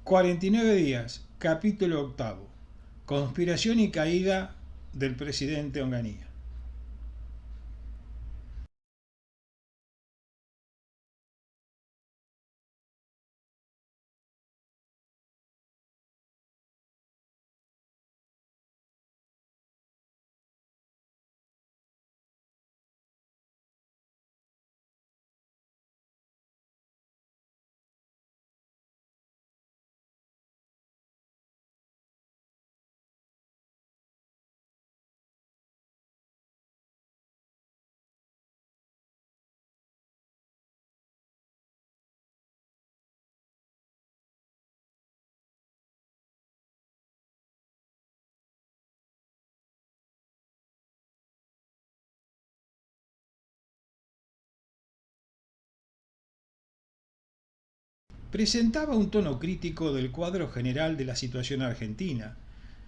49 días, capítulo octavo. Conspiración y caída del presidente Onganía. Presentaba un tono crítico del cuadro general de la situación argentina.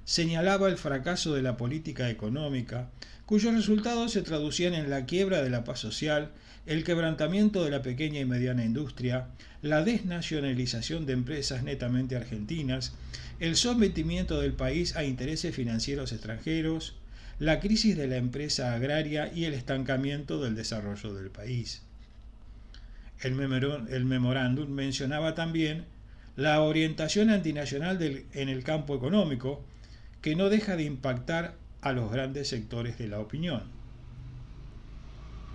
Señalaba el fracaso de la política económica, cuyos resultados se traducían en la quiebra de la paz social, el quebrantamiento de la pequeña y mediana industria, la desnacionalización de empresas netamente argentinas, el sometimiento del país a intereses financieros extranjeros, la crisis de la empresa agraria y el estancamiento del desarrollo del país. El memorándum mencionaba también la orientación antinacional en el campo económico, que no deja de impactar a los grandes sectores de la opinión.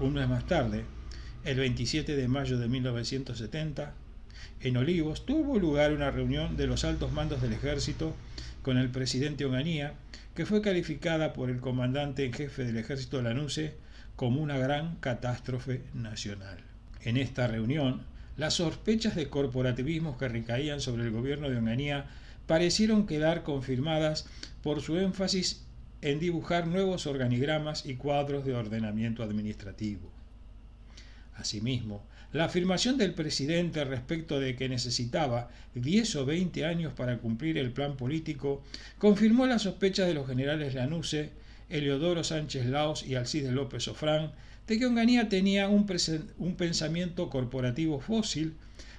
Un mes más tarde, el 27 de mayo de 1970, en Olivos tuvo lugar una reunión de los altos mandos del ejército con el presidente Onganía, que fue calificada por el comandante en jefe del ejército Lanuse como una gran catástrofe nacional. En esta reunión, las sospechas de corporativismo que recaían sobre el gobierno de Onganía parecieron quedar confirmadas por su énfasis en dibujar nuevos organigramas y cuadros de ordenamiento administrativo. Asimismo, la afirmación del presidente respecto de que necesitaba 10 o 20 años para cumplir el plan político confirmó las sospechas de los generales Lanuse, Eleodoro Sánchez Laos y Alcides López Ofrán de que Onganía tenía un pensamiento corporativo fósil,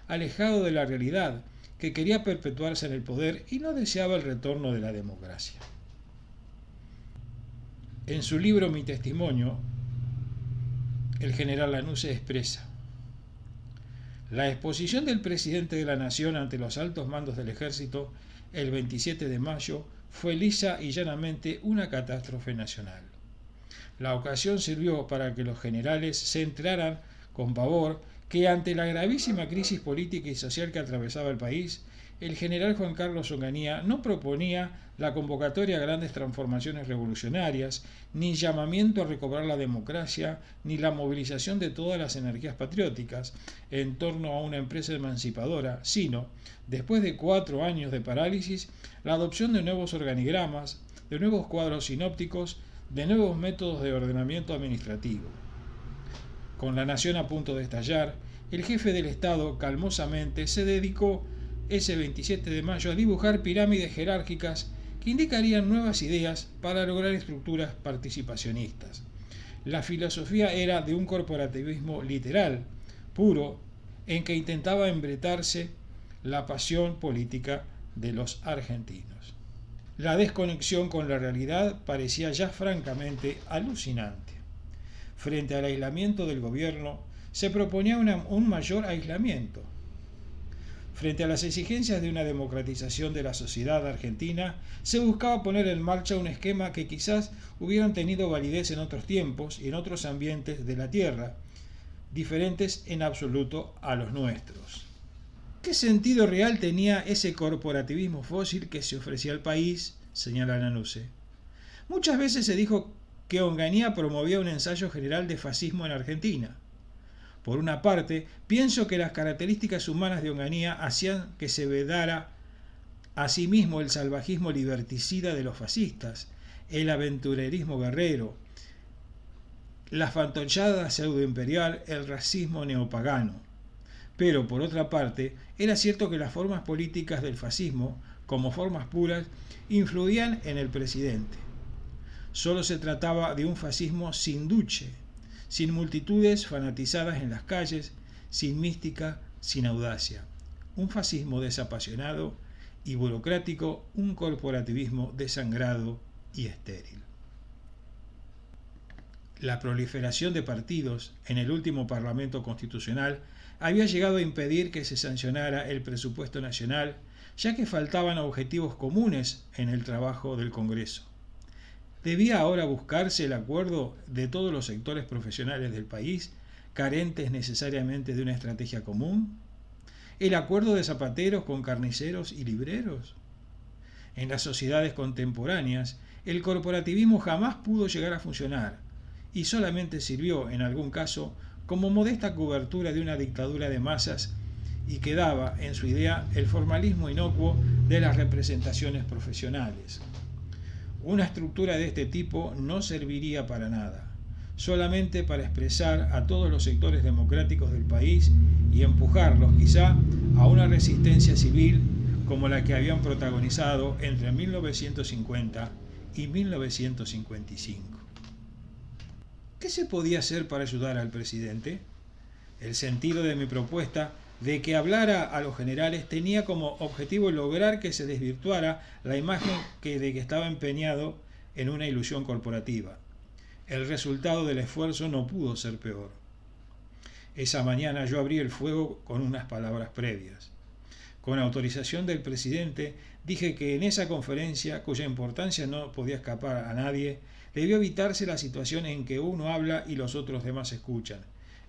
alejado de la realidad, que quería perpetuarse en el poder y no deseaba el retorno de la democracia. En su libro Mi Testimonio, el general Lanuse expresa: la exposición del presidente de la Nación ante los altos mandos del ejército el 27 de mayo fue lisa y llanamente una catástrofe nacional. La ocasión sirvió para que los generales se enteraran con pavor que ante la gravísima crisis política y social que atravesaba el país, el general Juan Carlos Onganía no proponía la convocatoria a grandes transformaciones revolucionarias, ni llamamiento a recobrar la democracia, ni la movilización de todas las energías patrióticas en torno a una empresa emancipadora, sino, después de 4 años de parálisis, la adopción de nuevos organigramas, de nuevos cuadros sinópticos, de nuevos métodos de ordenamiento administrativo. Con la nación a punto de estallar, el jefe del Estado calmosamente se dedicó ese 27 de mayo a dibujar pirámides jerárquicas que indicarían nuevas ideas para lograr estructuras participacionistas. La filosofía era de un corporativismo literal, puro, en que intentaba embretarse la pasión política de los argentinos. La desconexión con la realidad parecía ya francamente alucinante. Frente al aislamiento del gobierno, se proponía un mayor aislamiento. Frente a las exigencias de una democratización de la sociedad argentina, se buscaba poner en marcha un esquema que quizás hubieran tenido validez en otros tiempos y en otros ambientes de la tierra, diferentes en absoluto a los nuestros. ¿Qué sentido real tenía ese corporativismo fósil que se ofrecía al país?, señala Lanuse. Muchas veces se dijo que Onganía promovía un ensayo general de fascismo en Argentina. Por una parte, pienso que las características humanas de Onganía hacían que se vedara a sí mismo el salvajismo liberticida de los fascistas, el aventurerismo guerrero, la fantochada pseudoimperial, el racismo neopagano. Pero, por otra parte, era cierto que las formas políticas del fascismo, como formas puras, influían en el presidente. Solo se trataba de un fascismo sin duce, sin multitudes fanatizadas en las calles, sin mística, sin audacia. Un fascismo desapasionado y burocrático, un corporativismo desangrado y estéril. La proliferación de partidos en el último Parlamento Constitucional había llegado a impedir que se sancionara el presupuesto nacional, ya que faltaban objetivos comunes en el trabajo del Congreso. ¿Debía ahora buscarse el acuerdo de todos los sectores profesionales del país, carentes necesariamente de una estrategia común? ¿El acuerdo de zapateros con carniceros y libreros? En las sociedades contemporáneas, el corporativismo jamás pudo llegar a funcionar y solamente sirvió, en algún caso, como modesta cobertura de una dictadura de masas y que daba en su idea el formalismo inocuo de las representaciones profesionales. Una estructura de este tipo no serviría para nada, solamente para expresar a todos los sectores democráticos del país y empujarlos quizá a una resistencia civil como la que habían protagonizado entre 1950 y 1955. ¿Qué se podía hacer para ayudar al presidente? El sentido de mi propuesta de que hablara a los generales tenía como objetivo lograr que se desvirtuara la imagen de que estaba empeñado en una ilusión corporativa. El resultado del esfuerzo no pudo ser peor. Esa mañana yo abrí el fuego con unas palabras previas. Con autorización del presidente dije que en esa conferencia, cuya importancia no podía escapar a nadie, debió evitarse la situación en que uno habla y los otros demás escuchan.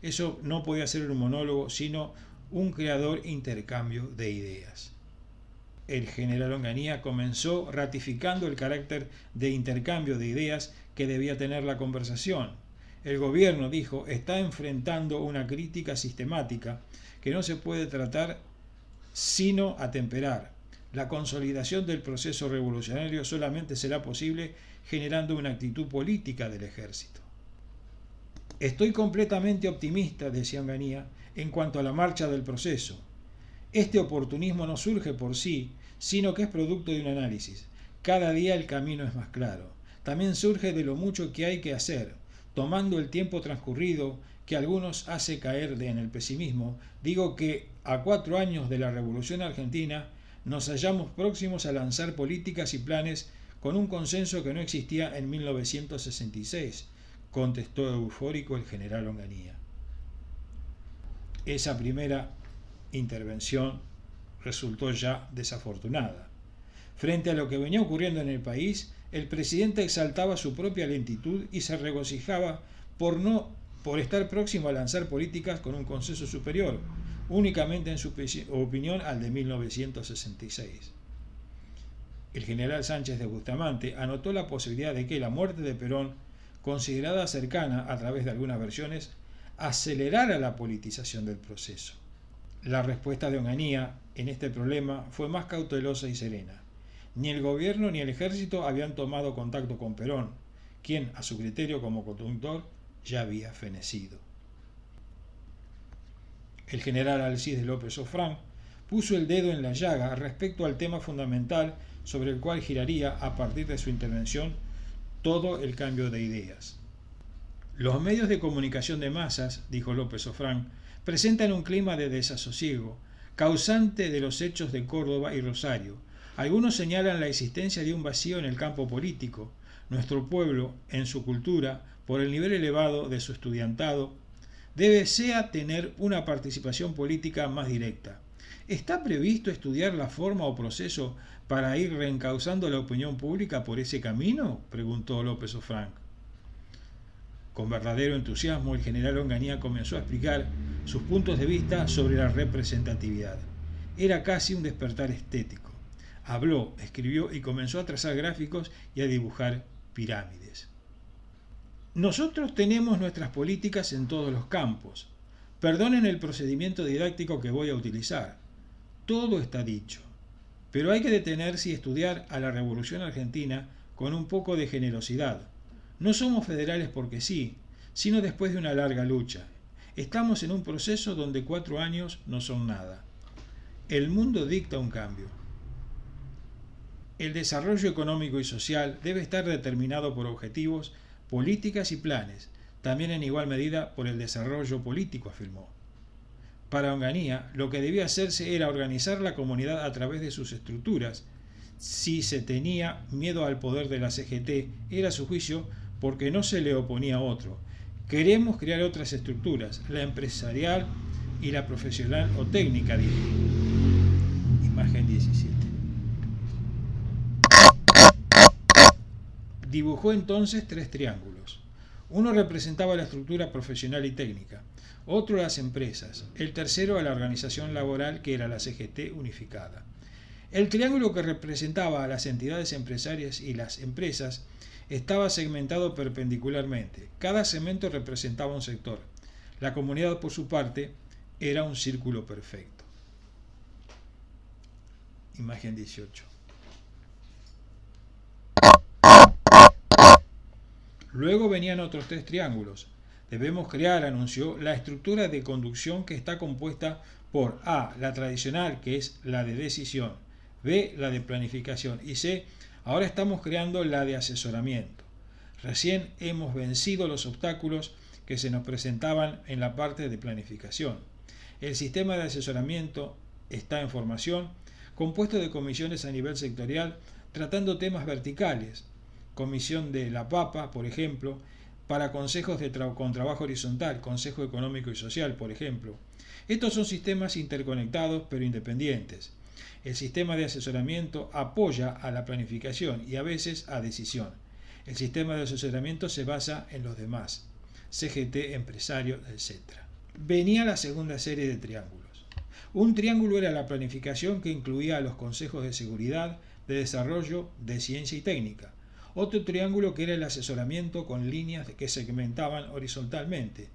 Eso no podía ser un monólogo, sino un creador intercambio de ideas. El general Onganía comenzó ratificando el carácter de intercambio de ideas que debía tener la conversación. El gobierno, dijo, está enfrentando una crítica sistemática que no se puede tratar sino atemperar. La consolidación del proceso revolucionario solamente será posible generando una actitud política del ejército. Estoy completamente optimista, decía Onganía, en cuanto a la marcha del proceso. Este oportunismo no surge por sí, sino que es producto de un análisis. Cada día el camino es más claro. También surge de lo mucho que hay que hacer. Tomando el tiempo transcurrido, que algunos hace caer en el pesimismo, digo que a 4 años de la Revolución Argentina nos hallamos próximos a lanzar políticas y planes con un consenso que no existía en 1966, contestó eufórico el general Onganía. Esa primera intervención resultó ya desafortunada. Frente a lo que venía ocurriendo en el país, el presidente exaltaba su propia lentitud y se regocijaba por estar próximo a lanzar políticas con un consenso superior, únicamente en su opinión al de 1966. El general Sánchez de Bustamante anotó la posibilidad de que la muerte de Perón, considerada cercana a través de algunas versiones, acelerara la politización del proceso. La respuesta de Onganía en este problema fue más cautelosa y serena. Ni el gobierno ni el ejército habían tomado contacto con Perón, quien, a su criterio como conductor, ya había fenecido. El general Alcides López Ofrán puso el dedo en la llaga respecto al tema fundamental sobre el cual giraría, a partir de su intervención, todo el cambio de ideas. Los medios de comunicación de masas, dijo López Ofrán, presentan un clima de desasosiego, causante de los hechos de Córdoba y Rosario. Algunos señalan la existencia de un vacío en el campo político. Nuestro pueblo, en su cultura, por el nivel elevado de su estudiantado, desea tener una participación política más directa. ¿Está previsto estudiar la forma o proceso para ir reencauzando la opinión pública por ese camino?, preguntó López Ofrán. Con verdadero entusiasmo, el general Onganía comenzó a explicar sus puntos de vista sobre la representatividad. Era casi un despertar estético. Habló, escribió y comenzó a trazar gráficos y a dibujar pirámides. Nosotros tenemos nuestras políticas en todos los campos. Perdonen el procedimiento didáctico que voy a utilizar. Todo está dicho. Pero hay que detenerse y estudiar a la Revolución Argentina con un poco de generosidad. No somos federales porque sí, sino después de una larga lucha. Estamos en un proceso donde 4 años no son nada. El mundo dicta un cambio. El desarrollo económico y social debe estar determinado por objetivos, políticas y planes. también en igual medida por el desarrollo político, afirmó. Para Onganía, lo que debía hacerse era organizar la comunidad a través de sus estructuras. Si se tenía miedo al poder de la CGT, era a su juicio porque no se le oponía otro. Queremos crear otras estructuras, la empresarial y la profesional o técnica, dijo. Imagen 17. Dibujó entonces 3 triángulos. Uno representaba la estructura profesional y técnica, otro las empresas, el tercero a la organización laboral, que era la CGT unificada. El triángulo que representaba a las entidades empresarias y las empresas estaba segmentado perpendicularmente. Cada segmento representaba un sector. La comunidad, por su parte, era un círculo perfecto. Imagen 18. Luego venían otros 3 triángulos. Debemos crear, anunció, la estructura de conducción que está compuesta por A, la tradicional, que es la de decisión, B, la de planificación, y C, ahora estamos creando la de asesoramiento. Recién hemos vencido los obstáculos que se nos presentaban en la parte de planificación. El sistema de asesoramiento está en formación, compuesto de comisiones a nivel sectorial, tratando temas verticales. Comisión de la Papa, por ejemplo, para consejos con trabajo horizontal, Consejo Económico y Social, por ejemplo. Estos son sistemas interconectados pero independientes. El sistema de asesoramiento apoya a la planificación y a veces a decisión. El sistema de asesoramiento se basa en los demás, CGT, empresario, etc. Venía la segunda serie de triángulos. Un triángulo era la planificación, que incluía a los consejos de seguridad, de desarrollo, de ciencia y técnica. Otro triángulo que era el asesoramiento con líneas que segmentaban horizontalmente.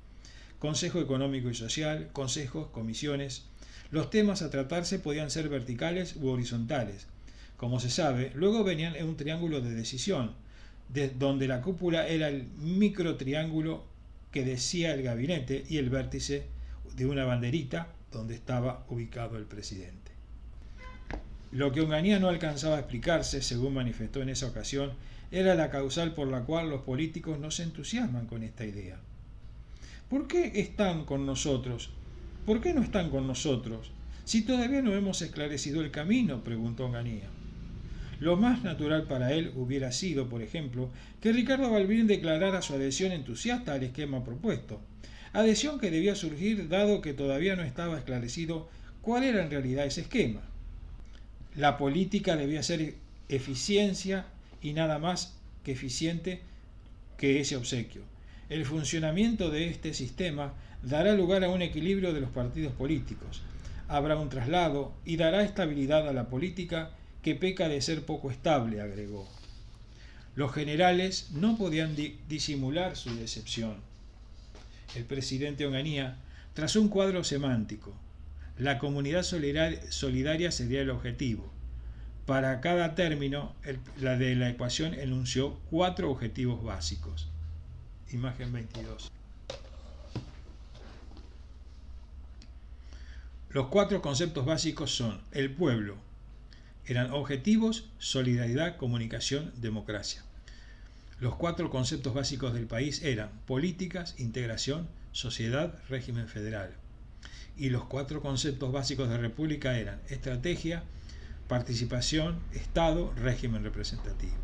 Consejo Económico y Social, consejos, comisiones. Los temas a tratarse podían ser verticales u horizontales. Como se sabe, luego venían en un triángulo de decisión, donde la cúpula era el microtriángulo que decía el gabinete y el vértice de una banderita donde estaba ubicado el presidente. Lo que Onganía no alcanzaba a explicarse, según manifestó en esa ocasión, era la causal por la cual los políticos no se entusiasman con esta idea. ¿Por qué están con nosotros? ¿Por qué no están con nosotros? Si todavía no hemos esclarecido el camino, preguntó Onganía. Lo más natural para él hubiera sido, por ejemplo, que Ricardo Balbín declarara su adhesión entusiasta al esquema propuesto. Adhesión que debía surgir dado que todavía no estaba esclarecido cuál era en realidad ese esquema. La política debía ser eficiencia y nada más que eficiente que ese obsequio. El funcionamiento de este sistema dará lugar a un equilibrio de los partidos políticos. Habrá un traslado y dará estabilidad a la política, que peca de ser poco estable, agregó. Los generales no podían disimular su decepción. El presidente Onganía trazó un cuadro semántico. La comunidad solidaria sería el objetivo. Para cada término, la de la ecuación enunció 4 objetivos básicos. Imagen 22. Los 4 conceptos básicos son el pueblo. Eran objetivos, solidaridad, comunicación, democracia. Los 4 conceptos básicos del país eran políticas, integración, sociedad, régimen federal. Y los 4 conceptos básicos de república eran estrategia, participación, Estado, régimen representativo.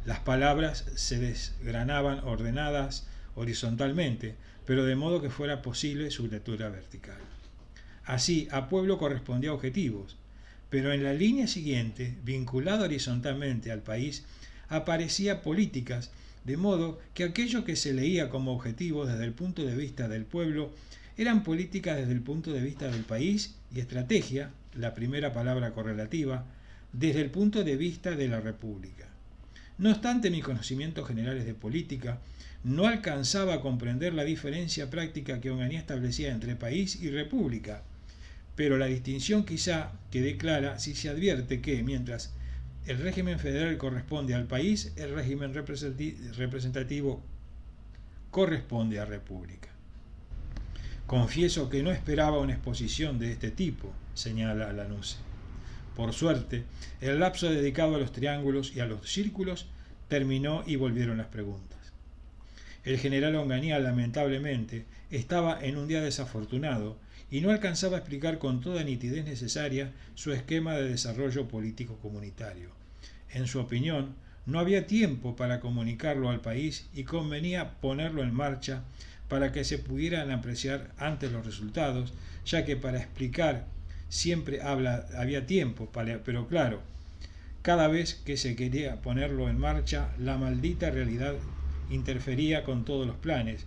Las palabras se desgranaban ordenadas horizontalmente, pero de modo que fuera posible su lectura vertical. Así, a pueblo correspondía a objetivos, pero en la línea siguiente, vinculada horizontalmente al país, aparecía políticas, de modo que aquello que se leía como objetivo desde el punto de vista del pueblo eran políticas desde el punto de vista del país, y estrategia, la primera palabra correlativa, desde el punto de vista de la República. No obstante, mis conocimientos generales de política no alcanzaba a comprender la diferencia práctica que Onganía establecía entre país y república, pero la distinción quizá quede clara si se advierte que, mientras el régimen federal corresponde al país, el régimen representativo corresponde a república. Confieso que no esperaba una exposición de este tipo, señala Lanusse. Por suerte, el lapso dedicado a los triángulos y a los círculos terminó y volvieron las preguntas. El general Onganía, lamentablemente, estaba en un día desafortunado y no alcanzaba a explicar con toda nitidez necesaria su esquema de desarrollo político comunitario. En su opinión, no había tiempo para comunicarlo al país y convenía ponerlo en marcha para que se pudieran apreciar antes los resultados, ya que para explicar siempre había tiempo, pero claro, cada vez que se quería ponerlo en marcha, la maldita realidad interfería con todos los planes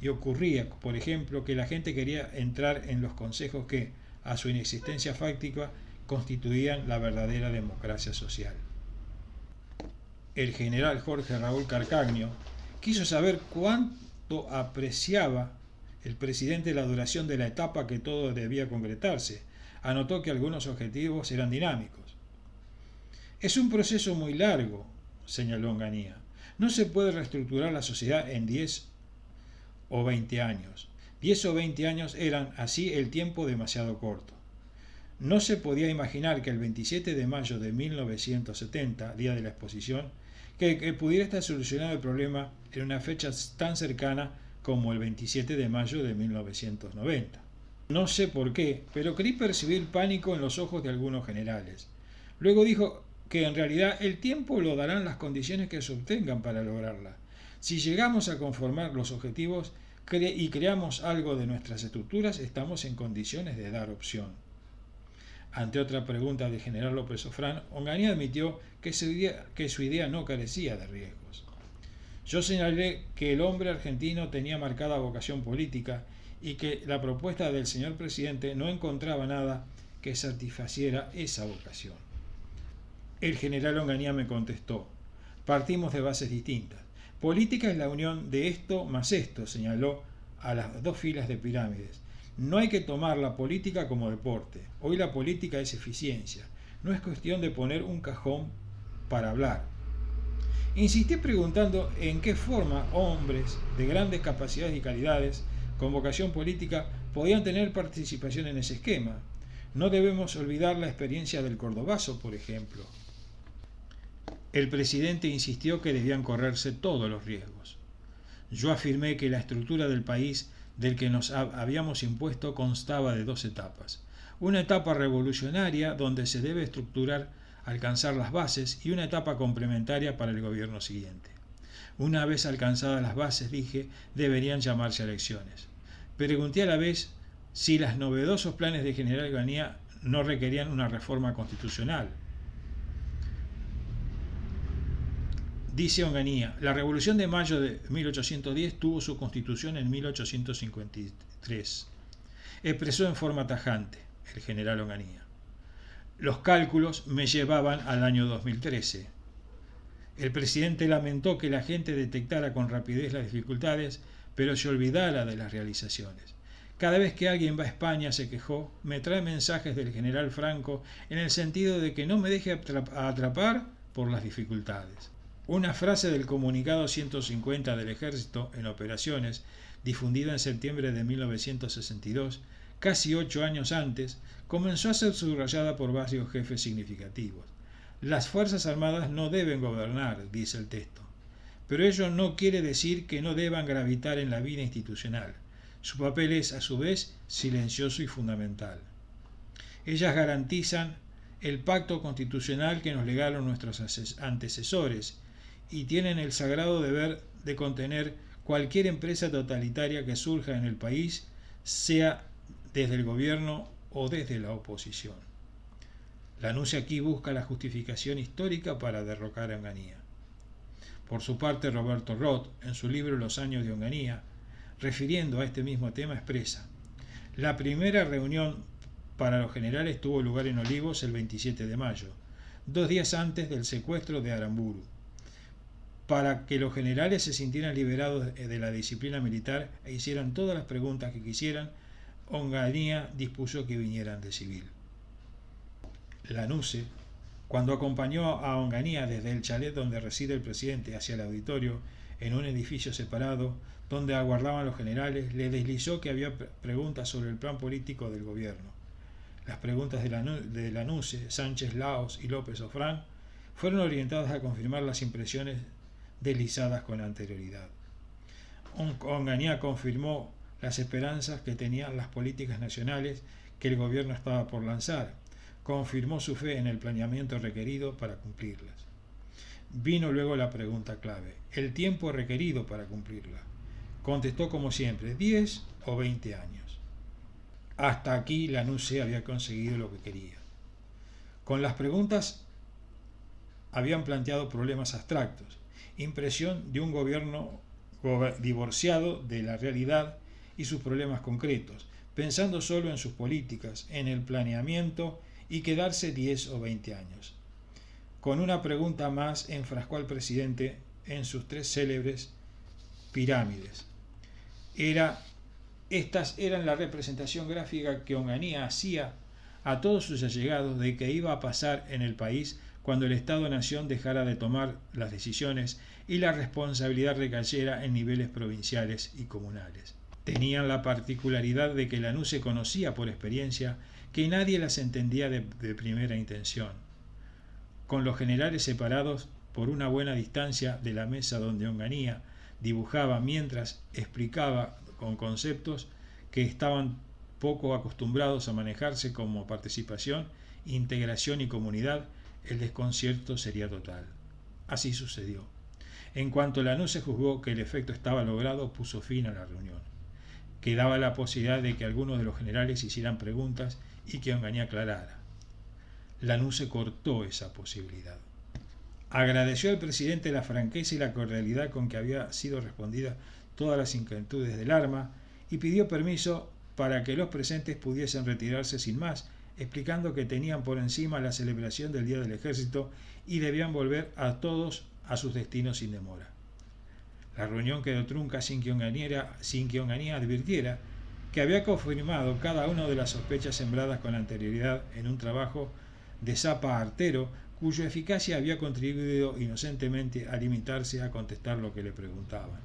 y ocurría, por ejemplo, que la gente quería entrar en los consejos que, a su inexistencia fáctica, constituían la verdadera democracia social. El general Jorge Raúl Carcagnio quiso saber cuánto apreciaba el presidente la duración de la etapa que todo debía concretarse. Anotó que algunos objetivos eran dinámicos. Es un proceso muy largo, señaló Onganía. No se puede reestructurar la sociedad en 10 o 20 años. 10 o 20 años eran así el tiempo demasiado corto. No se podía imaginar que el 27 de mayo de 1970, día de la exposición, que pudiera estar solucionado el problema en una fecha tan cercana como el 27 de mayo de 1990. No sé por qué, pero creí percibir pánico en los ojos de algunos generales. Luego dijo que en realidad el tiempo lo darán las condiciones que se obtengan para lograrla. Si llegamos a conformar los objetivos y creamos algo de nuestras estructuras, estamos en condiciones de dar opción. Ante otra pregunta del general López Ofrán, Onganía admitió que su idea no carecía de riesgos. Yo señalé que el hombre argentino tenía marcada vocación política y que la propuesta del señor presidente no encontraba nada que satisfaciera esa vocación. El general Onganía me contestó: partimos de bases distintas. Política es la unión de esto más esto, señaló a las dos filas de pirámides. No hay que tomar la política como deporte. Hoy la política es eficiencia. No es cuestión de poner un cajón para hablar. Insistí preguntando en qué forma hombres de grandes capacidades y calidades con vocación política podían tener participación en ese esquema. No debemos olvidar la experiencia del cordobazo, por ejemplo. El presidente insistió que debían correrse todos los riesgos. Yo afirmé que la estructura del país del que nos habíamos impuesto constaba de dos etapas. Una etapa revolucionaria donde se debe estructurar, alcanzar las bases, y una etapa complementaria para el gobierno siguiente. Una vez alcanzadas las bases, dije, deberían llamarse elecciones. Pregunté a la vez si los novedosos planes de general Onganía no requerían una reforma constitucional. Dice Onganía, la Revolución de Mayo de 1810 tuvo su constitución en 1853. Expresó en forma tajante el general Onganía. Los cálculos me llevaban al año 2013. El presidente lamentó que la gente detectara con rapidez las dificultades, pero se olvidara de las realizaciones. Cada vez que alguien va a España, se quejó, me trae mensajes del general Franco en el sentido de que no me deje atrapar por las dificultades. Una frase del comunicado 150 del Ejército en operaciones, difundida en septiembre de 1962, casi 8 años antes, comenzó a ser subrayada por varios jefes significativos. Las Fuerzas Armadas no deben gobernar, dice el texto, pero ello no quiere decir que no deban gravitar en la vida institucional. Su papel es, a su vez, silencioso y fundamental. Ellas garantizan el pacto constitucional que nos legaron nuestros antecesores y tienen el sagrado deber de contener cualquier empresa totalitaria que surja en el país, sea desde el gobierno o desde la oposición. La NUCE aquí busca la justificación histórica para derrocar a Onganía. Por su parte, Roberto Roth, en su libro Los años de Onganía, refiriendo a este mismo tema, expresa: la primera reunión para los generales tuvo lugar en Olivos el 27 de mayo, 2 días antes del secuestro de Aramburu. Para que los generales se sintieran liberados de la disciplina militar e hicieran todas las preguntas que quisieran, Onganía dispuso que vinieran de civil. La NUCE, cuando acompañó a Onganía desde el chalet donde reside el presidente hacia el auditorio, en un edificio separado donde aguardaban los generales, le deslizó que había preguntas sobre el plan político del gobierno. Las preguntas de la NUCE, Sánchez Laos y López Ofrán, fueron orientadas a confirmar las impresiones deslizadas con anterioridad. Onganía confirmó las esperanzas que tenían las políticas nacionales que el gobierno estaba por lanzar. Confirmó su fe en el planeamiento requerido para cumplirlas. Vino luego la pregunta clave: el tiempo requerido para cumplirla. Contestó como siempre: 10 o 20 años. Hasta aquí la NUCE había conseguido lo que quería. Con las preguntas habían planteado problemas abstractos, impresión de un gobierno divorciado de la realidad y sus problemas concretos, pensando solo en sus políticas, en el planeamiento y quedarse 10 o 20 años. Con una pregunta más enfrascó al presidente en sus 3 célebres pirámides. Estas eran la representación gráfica que Onganía hacía a todos sus allegados de que iba a pasar en el país cuando el Estado-Nación dejara de tomar las decisiones y la responsabilidad recayera en niveles provinciales y comunales. Tenían la particularidad de que la NUCE conocía por experiencia que nadie las entendía de primera intención. Con los generales separados por una buena distancia de la mesa donde Onganía dibujaba mientras explicaba con conceptos que estaban poco acostumbrados a manejarse como participación, integración y comunidad, el desconcierto sería total. Así sucedió. En cuanto la NUCE juzgó que el efecto estaba logrado, puso fin a la reunión. Quedaba la posibilidad de que algunos de los generales hicieran preguntas y que Onganía aclarara. La NUCE cortó esa posibilidad. Agradeció al presidente la franqueza y la cordialidad con que había sido respondida todas las inquietudes del arma y pidió permiso para que los presentes pudiesen retirarse sin más, explicando que tenían por encima la celebración del Día del Ejército y debían volver a todos a sus destinos sin demora. La reunión quedó trunca sin que Onganía advirtiera que había confirmado cada una de las sospechas sembradas con anterioridad en un trabajo de zapa artero cuya eficacia había contribuido inocentemente a limitarse a contestar lo que le preguntaban.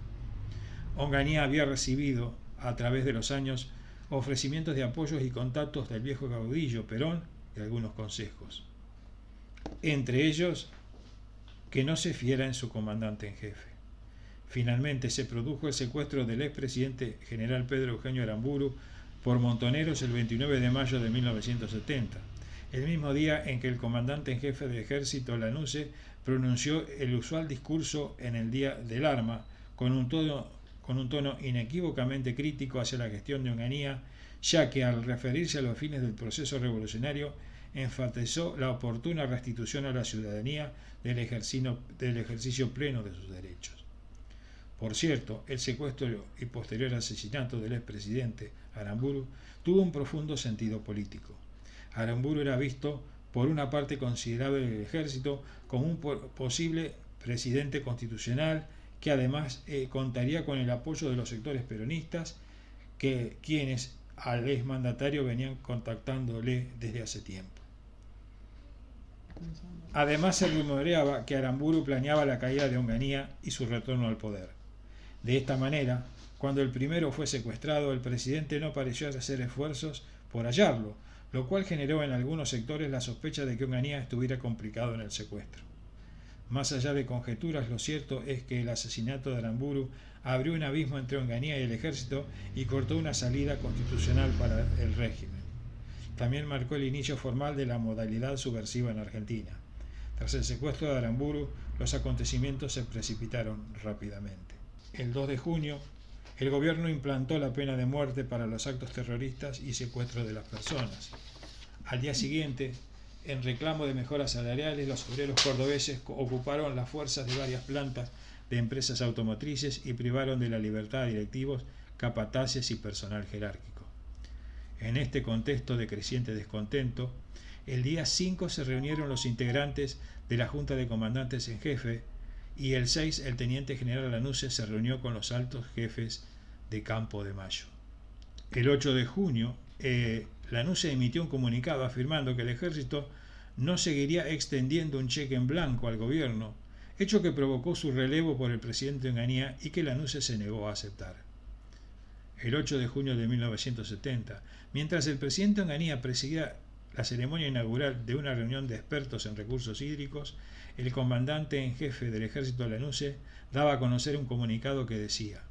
Onganía había recibido, a través de los años, ofrecimientos de apoyos y contactos del viejo caudillo Perón y algunos consejos. Entre ellos, que no se fiera en su comandante en jefe. Finalmente se produjo el secuestro del expresidente general Pedro Eugenio Aramburu por montoneros el 29 de mayo de 1970, el mismo día en que el comandante en jefe de ejército, la NUCE, pronunció el usual discurso en el Día del Arma, con un tono inequívocamente crítico hacia la gestión de Onganía, ya que al referirse a los fines del proceso revolucionario enfatizó la oportuna restitución a la ciudadanía del ejercicio pleno de sus derechos. Por cierto, el secuestro y posterior asesinato del expresidente Aramburu tuvo un profundo sentido político. Aramburu era visto por una parte considerable del ejército como un posible presidente constitucional que además contaría con el apoyo de los sectores peronistas, quienes al exmandatario venían contactándole desde hace tiempo. Además se rumoreaba que Aramburu planeaba la caída de Onganía y su retorno al poder. De esta manera, cuando el primero fue secuestrado, el presidente no pareció hacer esfuerzos por hallarlo, lo cual generó en algunos sectores la sospecha de que Onganía estuviera complicado en el secuestro. Más allá de conjeturas, lo cierto es que el asesinato de Aramburu abrió un abismo entre Onganía y el ejército y cortó una salida constitucional para el régimen. También marcó el inicio formal de la modalidad subversiva en Argentina. Tras el secuestro de Aramburu, los acontecimientos se precipitaron rápidamente. El 2 de junio, el gobierno implantó la pena de muerte para los actos terroristas y secuestro de las personas. Al día siguiente, en reclamo de mejoras salariales, los obreros cordobeses ocuparon las fuerzas de varias plantas de empresas automotrices y privaron de la libertad a directivos, capataces y personal jerárquico. En este contexto de creciente descontento, el día 5 se reunieron los integrantes de la Junta de Comandantes en Jefe y el 6 el teniente general Lanusse se reunió con los altos jefes de Campo de Mayo. El 8 de junio, Lanusse emitió un comunicado afirmando que el ejército no seguiría extendiendo un cheque en blanco al gobierno, hecho que provocó su relevo por el presidente Onganía y que Lanusse se negó a aceptar. El 8 de junio de 1970, mientras el presidente Onganía presidía la ceremonia inaugural de una reunión de expertos en recursos hídricos, el comandante en jefe del ejército Lanusse daba a conocer un comunicado que decía: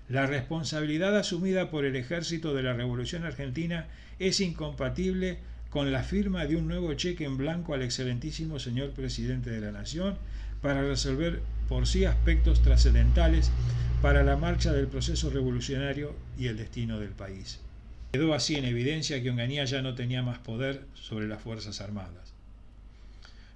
La responsabilidad asumida por el ejército de la Revolución Argentina es incompatible con la firma de un nuevo cheque en blanco al excelentísimo señor presidente de la Nación para resolver por sí aspectos trascendentales para la marcha del proceso revolucionario y el destino del país. Quedó así en evidencia que Onganía ya no tenía más poder sobre las Fuerzas Armadas.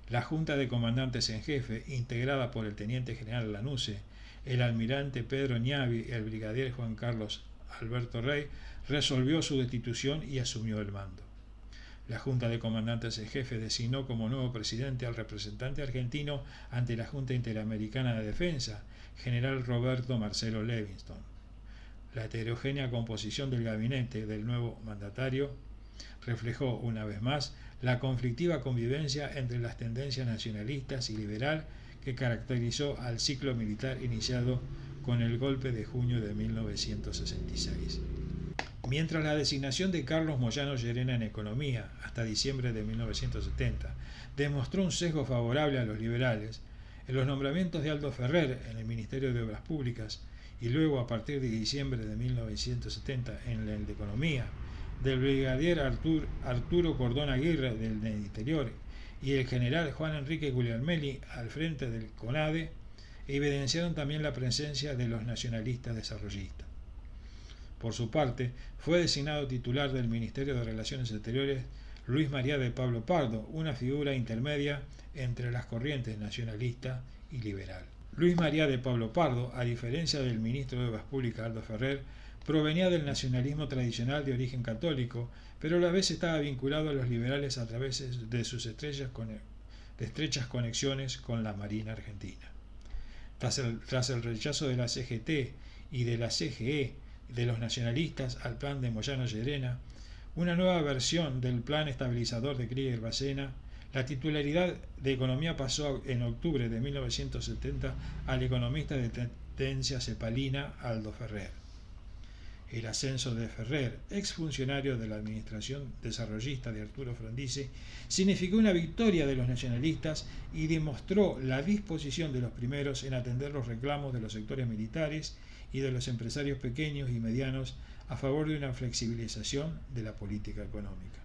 La Junta de Comandantes en Jefe, integrada por el Teniente General Lanusse, el Almirante Pedro Ñavi y el Brigadier Juan Carlos Alberto Rey, resolvió su destitución y asumió el mando. La Junta de Comandantes en Jefe designó como nuevo presidente al representante argentino ante la Junta Interamericana de Defensa, general Roberto Marcelo Levingston. La heterogénea composición del gabinete del nuevo mandatario reflejó, una vez más, la conflictiva convivencia entre las tendencias nacionalistas y liberal que caracterizó al ciclo militar iniciado con el golpe de junio de 1966. Mientras la designación de Carlos Moyano Llerena en Economía hasta diciembre de 1970 demostró un sesgo favorable a los liberales, en los nombramientos de Aldo Ferrer en el Ministerio de Obras Públicas y luego a partir de diciembre de 1970 en el de Economía, del brigadier Arturo Cordón Aguirre del Interior y el general Juan Enrique Guglielmelli al frente del CONADE, evidenciaron también la presencia de los nacionalistas desarrollistas. Por su parte, fue designado titular del Ministerio de Relaciones Exteriores Luis María de Pablo Pardo, una figura intermedia entre las corrientes nacionalista y liberal. Luis María de Pablo Pardo, a diferencia del ministro de Obras Públicas Aldo Ferrer, provenía del nacionalismo tradicional de origen católico, pero a la vez estaba vinculado a los liberales a través de sus estrechas conexiones con la Marina Argentina. Tras el rechazo de la CGT y de la CGE de los nacionalistas al plan de Moyano Llerena, una nueva versión del plan estabilizador de Krieger-Bacena, la titularidad de Economía pasó en octubre de 1970 al economista de tendencia cepalina Aldo Ferrer. El ascenso de Ferrer, exfuncionario de la administración desarrollista de Arturo Frondizi, significó una victoria de los nacionalistas y demostró la disposición de los primeros en atender los reclamos de los sectores militares y de los empresarios pequeños y medianos a favor de una flexibilización de la política económica.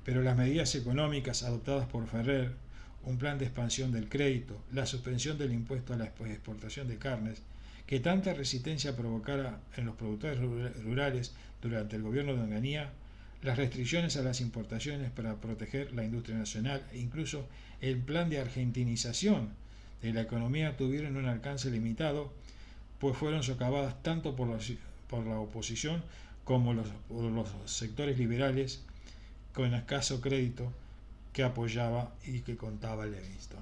Pero las medidas económicas adoptadas por Ferrer, un plan de expansión del crédito, la suspensión del impuesto a la exportación de carnes, que tanta resistencia provocara en los productores rurales durante el gobierno de Onganía, las restricciones a las importaciones para proteger la industria nacional e incluso el plan de argentinización de la economía tuvieron un alcance limitado, pues fueron socavadas tanto por la oposición como por los sectores liberales con escaso crédito que apoyaba y que contaba Levingston.